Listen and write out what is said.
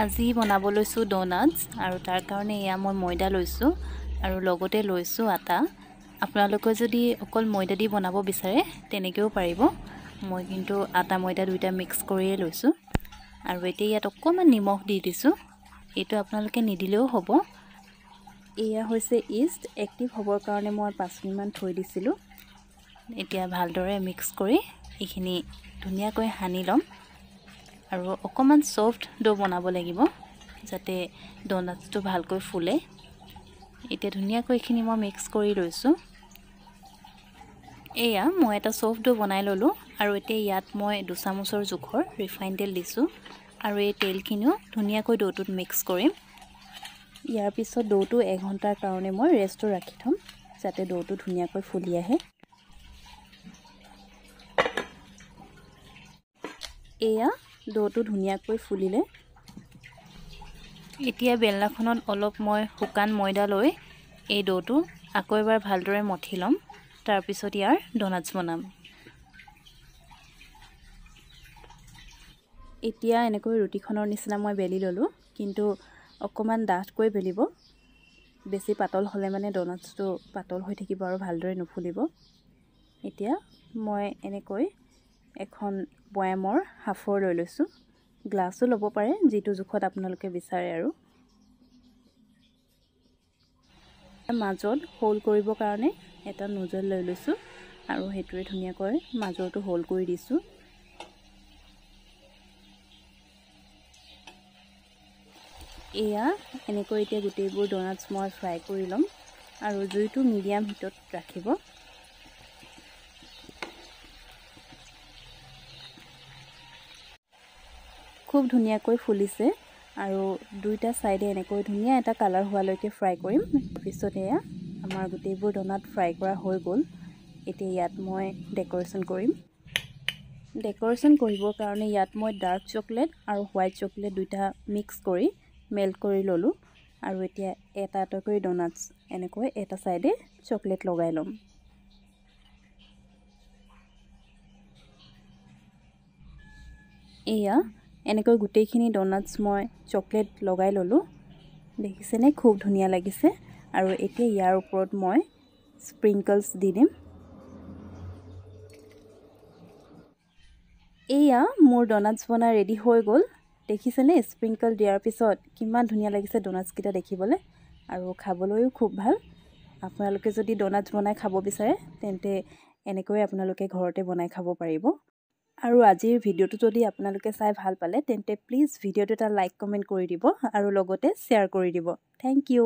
আজি বনাব লৈছোঁ ডোনাটছ আৰু তাৰ কাৰণে এয়া মই ময়দা লৈছোঁ আৰু লগতে লৈছোঁ আটা। আপোনালোকে যদি অকল ময়দা দি বনাব বিচাৰে তেনেকৈও পাৰিব। মই কিন্তু আটা ময়দা দুইটা মিক্স কৰিয়ে লৈছোঁ আৰু এতিয়া ইয়াত অকণমান নিমখ দি দিছোঁ। এইটো আপোনালোকে নিদিলেও হ'ব। এয়া হৈছে ইষ্ট, এক্টিভ হ'বৰ কাৰণে মই 5 মিনিটমান থৈ দিছিলোঁ। এতিয়া ভালদৰে মিক্স কৰি এইখিনি ধুনীয়াকৈ সানি ল'ম আৰু অকণমান সফ্ট ডো বনাব লাগিব যাতে ডোনাটছটো ভালকৈ ফুলে। এতিয়া ধুনীয়াকৈ এইখিনি মই মিক্স কৰি লৈছোঁ। এয়া মই এটা সফ্ট ডো বনাই ল'লোঁ আৰু এতিয়া ইয়াত মই 2 চামুচৰ জোখৰ ৰিফাইন তেল দিছোঁ আৰু এই তেলখিনিও ধুনীয়াকৈ ডোটোত মিক্স কৰিম। ইয়াৰ পিছত ডোটো 1 ঘণ্টাৰ কাৰণে মই ৰেষ্টত ৰাখি থ'ম যাতে ডোটো ধুনীয়াকৈ ফুলি আহে। এয়া ডোটো ধুনীয়াকৈ ফুলিলে। এতিয়া বেলনাখনত অলপ মই শুকান ময়দা লৈ এই ডোটো আকৌ এবাৰ ভালদৰে মঠি ল'ম। তাৰপিছত ইয়াৰ ডোনাটছ বনাম। এতিয়া এনেকৈ ৰুটিখনৰ নিচিনা মই বেলি ল'লোঁ, কিন্তু অকণমান ডাঠকৈ বেলিব। বেছি পাতল হ'লে মানে ডোনাটছটো পাতল হৈ থাকিব আৰু ভালদৰে নুফুলিব। এতিয়া মই এনেকৈ এখন বয়ামৰ হাফৰ লৈ লৈছোঁ। গ্লাছো ল'ব পাৰে যিটো জোখত আপোনালোকে বিচাৰে আৰু। মাজত হোল কৰিবৰ কাৰণে এটা নোজল লৈ লৈছোঁ আৰু সেইটোৱে ধুনীয়াকৈ মাজৰটো হোল কৰি দিছোঁ। এয়া এনেকৈ এতিয়া গোটেইবোৰ ডোনাটছ মই ফ্ৰাই কৰি ল'ম আৰু জুইটো মিডিয়াম হিটত ৰাখিব। খুব ধুনীয়াকৈ ফুলিছে আৰু দুইটা চাইডে এনেকৈ ধুনীয়া এটা কালাৰ হোৱালৈকে ফ্ৰাই কৰিম। পিছত এয়া আমাৰ গোটেইবোৰ ডোনাট ফ্ৰাই কৰা হৈ গ'ল। এতিয়া ইয়াত মই ডেক'ৰেশ্যন কৰিম। ডেক'ৰেশ্যন কৰিবৰ কাৰণে ইয়াত মই ডাৰ্ক চকলেট আৰু হোৱাইট চকলেট দুইটা মিক্স কৰি মেল্ট কৰি ল'লোঁ আৰু এতিয়া এটা এটাকৈ ডোনাটছ এনেকৈ এটা চাইডে চকলেট লগাই ল'ম। এয়া এনেকৈ গোটেইখিনি ডোনাটছ মই চকলেট লগাই ল'লোঁ। দেখিছেনে খুব ধুনীয়া লাগিছে। আৰু এতিয়া ইয়াৰ ওপৰত মই স্প্ৰিংকলছ দি দিম। এয়া মোৰ ডোনাটছ বনাই ৰেডি হৈ গ'ল। দেখিছেনে স্প্ৰিংকল দিয়াৰ পিছত কিমান ধুনীয়া লাগিছে ডোনাটছকেইটা দেখিবলৈ আৰু খাবলৈও খুব ভাল। আপোনালোকে যদি ডোনাটছ বনাই খাব বিচাৰে তেন্তে এনেকৈ আপোনালোকে ঘৰতে বনাই খাব পাৰিব। আৰু আজিৰ ভিডিঅ'টো যদি আপোনালোকে চাই ভাল পালে তেন্তে প্লিজ ভিডিঅ'টো এটা লাইক কমেণ্ট কৰি দিব আৰু লগতে শ্বেয়াৰ কৰি দিব। Thank U.